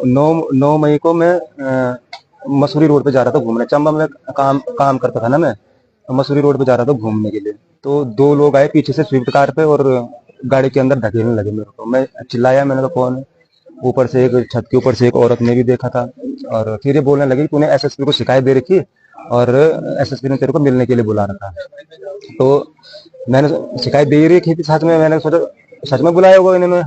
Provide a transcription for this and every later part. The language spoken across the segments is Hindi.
9 9 मई को मैं मसूरी रोड पे जा रहा था घूमने। चंबा में काम करता था ना मैं, मसूरी रोड पे जा रहा था घूमने के लिए। तो दो लोग आए पीछे से स्विफ्ट कार पे और गाड़ी के अंदर धकेलने लगे मेरे को। मैं चिल्लाया, मैंने कहा कौन है? ऊपर से एक छत के ऊपर से एक औरत ने भी देखा था। और फिर ये बोलने लगी तूने एसएसपी को शिकायत दे रखी और एसएसपी ने तेरे को मिलने के लिए बुला रखा। तो मैंने शिकायत दे ही रखी थी सच में, मैंने सोचा सच में बुलाया होगा इन्होंने।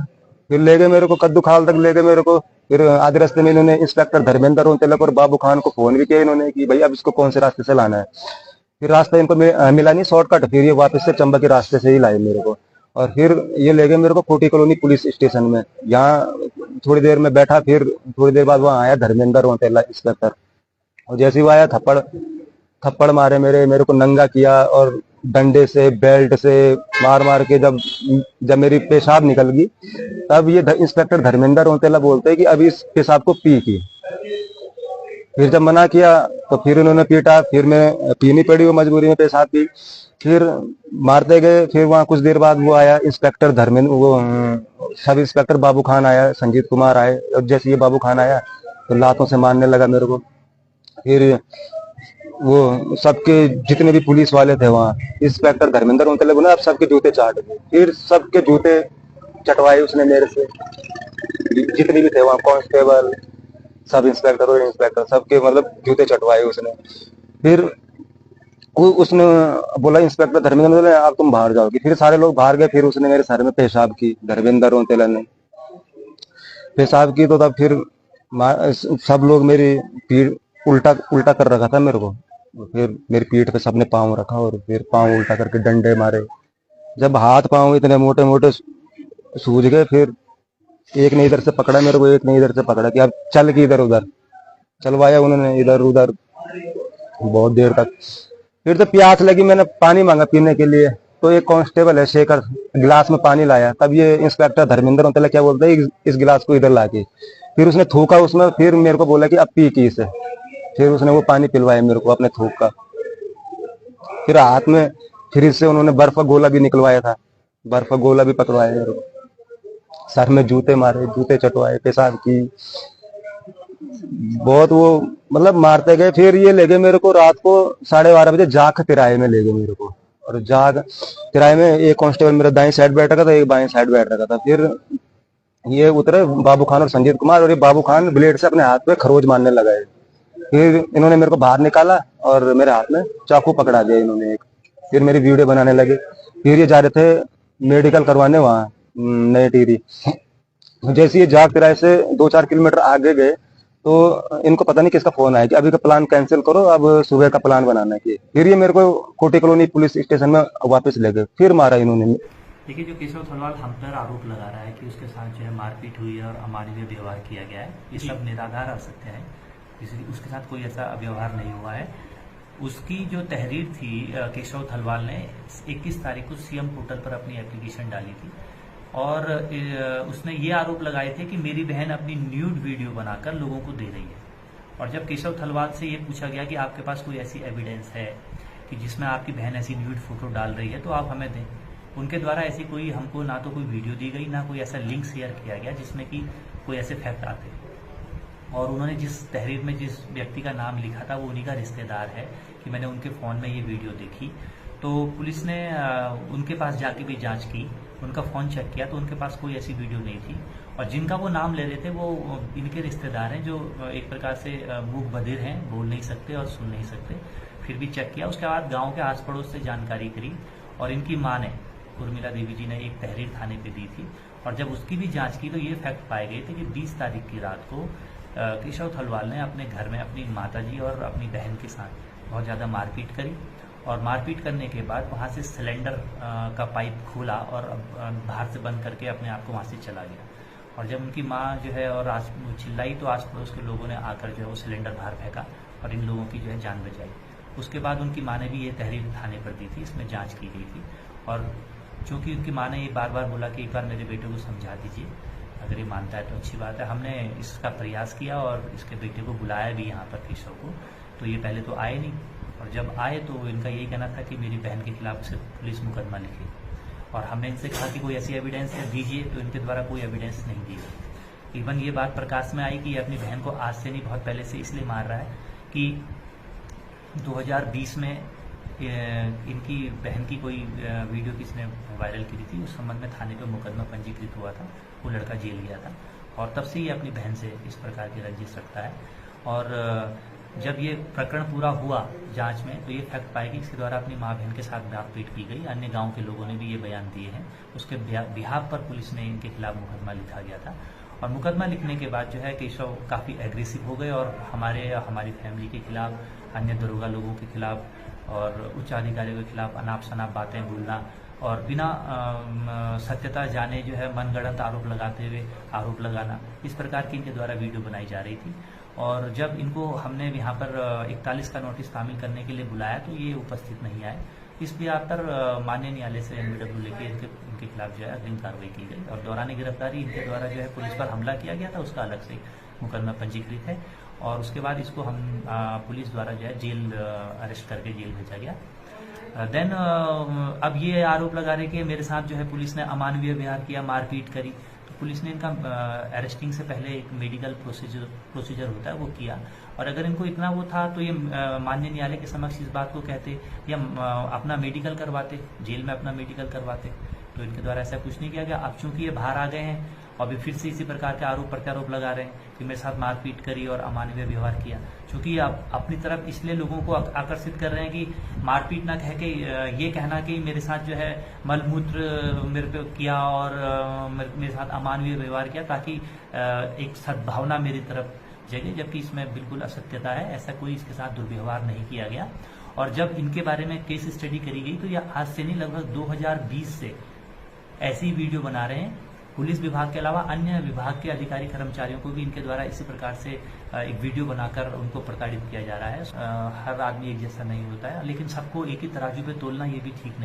फिर ले गए मेरे को, कद्दू खाल तक ले गए मेरे को। फिर आधे रास्ते में इन्होंने इंस्पेक्टर धर्मेंद्र तिलक और बाबू खान को फोन भी किया इन्होंने कि भाई अब इसको कौन से रास्ते से लाना है। फिर रास्ता इनको मिला नहीं शॉर्टकट, फिर ये वापस से चंबा के रास्ते से ही लाए मेरे को। और फिर ये ले गए मेरे को कोटी कॉलोनी पुलिस स्टेशन में। यहाँ थोड़ी देर में बैठा, फिर थोड़ी देर बाद वहाँ आया धर्मेंद्र इंस्पेक्टर। और जैसे ही वो आया थप्पड़ थप्पड़ मारे मेरे को नंगा किया और डंडे से बेल्ट से मार मार के जब मेरी पेशाब निकल गई, तब ये इंस्पेक्टर धर्मेंद्र रोंतेला बोलते हैं कि अभी इस पेशाब को पी की। फिर जब मना किया तो फिर उन्होंने पीटा, फिर मैं पीनी पड़ी वो मजबूरी में पेशाब पी। फिर मारते गए। फिर वहाँ कुछ देर बाद वो आया इंस्पेक्टर धर्मेंद्र, वो सब इंस्पेक्टर बाबू खान आया, संजीत कुमार आए। और जैसे ये बाबू खान आया तो लातों से मारने लगा मेरे को। फिर वो सबके जितने भी पुलिस वाले थे वहाँ, इंस्पेक्टर धर्मेंद्र उनके बोला अब सबके जूते चाट दिए। फिर सबके जूते चटवाए उसने मेरे से, जितने भी थे वहाँ कांस्टेबल सब इंस्पेक्टर और इंस्पेक्टर सबके मतलब जूते चटवाए उसने। फिर उसने बोला इंस्पेक्टर धर्मेंद्र ने अब तुम बाहर जाओगे। फिर सारे लोग बाहर गए। फिर उसने मेरे सर में पेशाब की, धर्मेंद्र रोंतेला ने पेशाब की। तो तब फिर सब लोग मेरी पीठ उल्टा उल्टा कर रखा था मेरे को। फिर मेरी पीठ पे सबने पाँव रखा और फिर पाँव उल्टा करके डंडे मारे। जब हाथ पाँव इतने मोटे मोटे सूज गए, फिर एक ने इधर से पकड़ा मेरे को, एक ने इधर से पकड़ा कि अब चल के इधर उधर चलवाया उन्होंने, इधर उधर बहुत देर तक। फिर तो प्यास लगी, मैंने पानी मांगा पीने के लिए। तो एक कांस्टेबल है शेखर, गिलास में पानी लाया। तब ये इंस्पेक्टर धर्मेंद्र उनतेला क्या बोलता है इस गिलास को इधर ला के। फिर उसने थूका उसमें, फिर मेरे को बोला कि अब पी की इसे। फिर उसने वो पानी पिलवाया मेरे को अपने थूक का। फिर हाथ में फ्रिज से उन्होंने बर्फ का गोला भी निकलवाया था, बर्फ का गोला भी पकड़वाया मेरे को। सर में जूते मारे, जूते चटवाए, पेशाब की, बहुत वो मतलब मारते गए। फिर ये ले गए मेरे को रात को 12:30 बजे जाख तिराए में ले गए मेरे को। और जाग तिराए में एक कांस्टेबल मेरा दाएं साइड बैठ रखा था, एक बाएं साइड बैठ रखा था। फिर ये उतरे बाबू खान और संजीत कुमार, और ये बाबू खान ब्लेड से अपने हाथ पे खरोच मारने लगा है। फिर इन्होंने मेरे को बाहर निकाला और मेरे हाथ में चाकू पकड़ा दिया इन्होंने एक। फिर मेरी वीडियो बनाने लगे। फिर ये जा रहे थे मेडिकल करवाने वहाँ नई टिहरी। जैसे ये जाग तिराए से 2-4 किलोमीटर आगे गए तो इनको पता नहीं किसका फोन आया कि अभी का प्लान कैंसिल करो, अब सुबह का प्लान बनाना है। फिर ये मेरे को कोटी कॉलोनी पुलिस स्टेशन में वापस ले गए, फिर मारा इन्होंने। देखिए, जो केशव थलवाल हम पर आरोप लगा रहा है कि उसके साथ जो है मारपीट हुई है और अमानवीय व्यवहार किया गया है, ये सब निराधार असत्य है। उसके साथ कोई ऐसा व्यवहार नहीं हुआ है। उसकी जो तहरीर थी, केशव थलवाल ने 21 तारीख को सीएम पोर्टल पर अपनी एप्लीकेशन डाली थी और उसने ये आरोप लगाए थे कि मेरी बहन अपनी न्यूड वीडियो बनाकर लोगों को दे रही है। और जब केशव थलवाल से ये पूछा गया कि आपके पास कोई ऐसी एविडेंस है कि जिसमें आपकी बहन ऐसी न्यूड फोटो डाल रही है तो आप हमें दें। उनके द्वारा ऐसी कोई हमको ना तो कोई वीडियो दी गई, ना कोई ऐसा लिंक शेयर किया गया जिसमें कि कोई ऐसे फैक्ट आते। और उन्होंने जिस तहरीर में जिस व्यक्ति का नाम लिखा था वो उन्हीं का रिश्तेदार है कि मैंने उनके फ़ोन में ये वीडियो देखी। तो पुलिस ने उनके पास जाके भी जांच की, उनका फ़ोन चेक किया तो उनके पास कोई ऐसी वीडियो नहीं थी। और जिनका वो नाम ले रहे थे वो इनके रिश्तेदार हैं जो एक प्रकार से मूक बधिर हैं, बोल नहीं सकते और सुन नहीं सकते। फिर भी चेक किया। उसके बाद गाँव के आस पड़ोस से जानकारी करी और इनकी माँ ने, उर्मिला देवी जी ने, एक तहरीर थाने पे दी थी। और जब उसकी भी जांच की तो ये फैक्ट पाए गए थे कि 20 तारीख की रात को केशव थलवाल ने अपने घर में अपनी माताजी और अपनी बहन के साथ बहुत ज़्यादा मारपीट करी। और मारपीट करने के बाद वहाँ से सिलेंडर का पाइप खोला और बाहर से बंद करके अपने आप को वहाँ से चला गया। और जब उनकी माँ जो है और चिल्लाई तो आस पड़ोस के लोगों ने आकर जो है वो सिलेंडर बाहर फेंका और इन लोगों की जो है जान बचाई। उसके बाद उनकी माँ ने भी ये तहरीर थाने पर दी थी, इसमें जाँच की गई थी। और चूँकि उनकी माँ ने ये बार बार बोला कि एक बार मेरे बेटे को समझा दीजिए, अगर ये मानता है तो अच्छी बात है। हमने इसका प्रयास किया और इसके बेटे को बुलाया भी यहाँ पर केशव को। तो ये पहले तो आए नहीं, और जब आए तो इनका यही कहना था कि मेरी बहन के खिलाफ से पुलिस मुकदमा लिखे। और हमने इनसे कहा कि कोई ऐसी एविडेंस है दीजिए, तो इनके द्वारा कोई एविडेंस नहीं दी गई। इवन ये बात प्रकाश में आई कि ये अपनी बहन को आज से नहीं, बहुत पहले से इसलिए मार रहा है कि 2020 में इनकी बहन की कोई वीडियो किसी ने वायरल की थी, उस संबंध में थाने पे मुकदमा पंजीकृत हुआ था, वो लड़का जेल गया था और तब से ही अपनी बहन से इस प्रकार की रंजिश रखता है। और जब ये प्रकरण पूरा हुआ जांच में तो ये फैक्ट पाया कि इसके द्वारा अपनी माँ बहन के साथ मारपीट की गई। अन्य गांव के लोगों ने भी ये बयान दिए हैं। उसके बिहाफ पर पुलिस ने इनके खिलाफ मुकदमा लिखा गया था और मुकदमा लिखने के बाद जो है केशव काफ़ी एग्रेसिव हो गए और हमारी फैमिली के खिलाफ, अन्य दरोगा लोगों के खिलाफ और उच्च अधिकारियों के खिलाफ अनाप शनाप बातें बोलना और बिना सत्यता जाने जो है मनगढ़ंत आरोप लगाते हुए आरोप लगाना, इस प्रकार की इनके द्वारा वीडियो बनाई जा रही थी। और जब इनको हमने यहाँ पर 41 का नोटिस तामील करने के लिए बुलाया तो ये उपस्थित नहीं आए। इस बिहार पर माननीय न्यायालय से NBW लेके इनके खिलाफ जो है अग्रिम कार्रवाई की गई और दौरान गिरफ्तारी इनके द्वारा जो है पुलिस पर हमला किया गया था, उसका अलग से मुकदमा पंजीकृत है और उसके बाद इसको हम पुलिस द्वारा जो है जेल अरेस्ट करके जेल भेजा गया। देन अब ये आरोप लगा रहे कि मेरे साथ जो है पुलिस ने अमानवीय व्यवहार किया, मारपीट करी। तो पुलिस ने इनका अरेस्टिंग से पहले एक मेडिकल प्रोसीजर होता है वो किया और अगर इनको इतना वो था तो ये माननीय न्यायालय के समक्ष इस बात को कहते या अपना मेडिकल करवाते, जेल में अपना मेडिकल करवाते। तो इनके द्वारा ऐसा कुछ नहीं किया गया। अब चूंकि ये बाहर आ गए हैं और अभी फिर से इसी प्रकार के आरोप प्रत्यारोप लगा रहे हैं कि मेरे साथ मारपीट करी और अमानवीय व्यवहार किया। चूंकि आप अपनी तरफ इसलिए लोगों को आकर्षित कर रहे हैं कि मारपीट ना कह के ये कहना कि मेरे साथ जो है मलमूत्र मेरे पे किया और मेरे साथ अमानवीय व्यवहार किया ताकि एक सद्भावना मेरी तरफ जगह, जबकि इसमें बिल्कुल असत्यता है। ऐसा कोई इसके साथ दुर्व्यवहार नहीं किया गया। और जब इनके बारे में केस स्टडी करी गई तो यह आज से नहीं, लगभग 2020 से ऐसी वीडियो बना रहे हैं। पुलिस विभाग के अलावा अन्य विभाग के अधिकारी कर्मचारियों को भी इनके द्वारा इसी प्रकार से एक वीडियो बनाकर उनको प्रताड़ित किया जा रहा है। हर आदमी एक जैसा नहीं होता है, लेकिन सबको एक ही तराजू पे तोलना ये भी ठीक नहीं।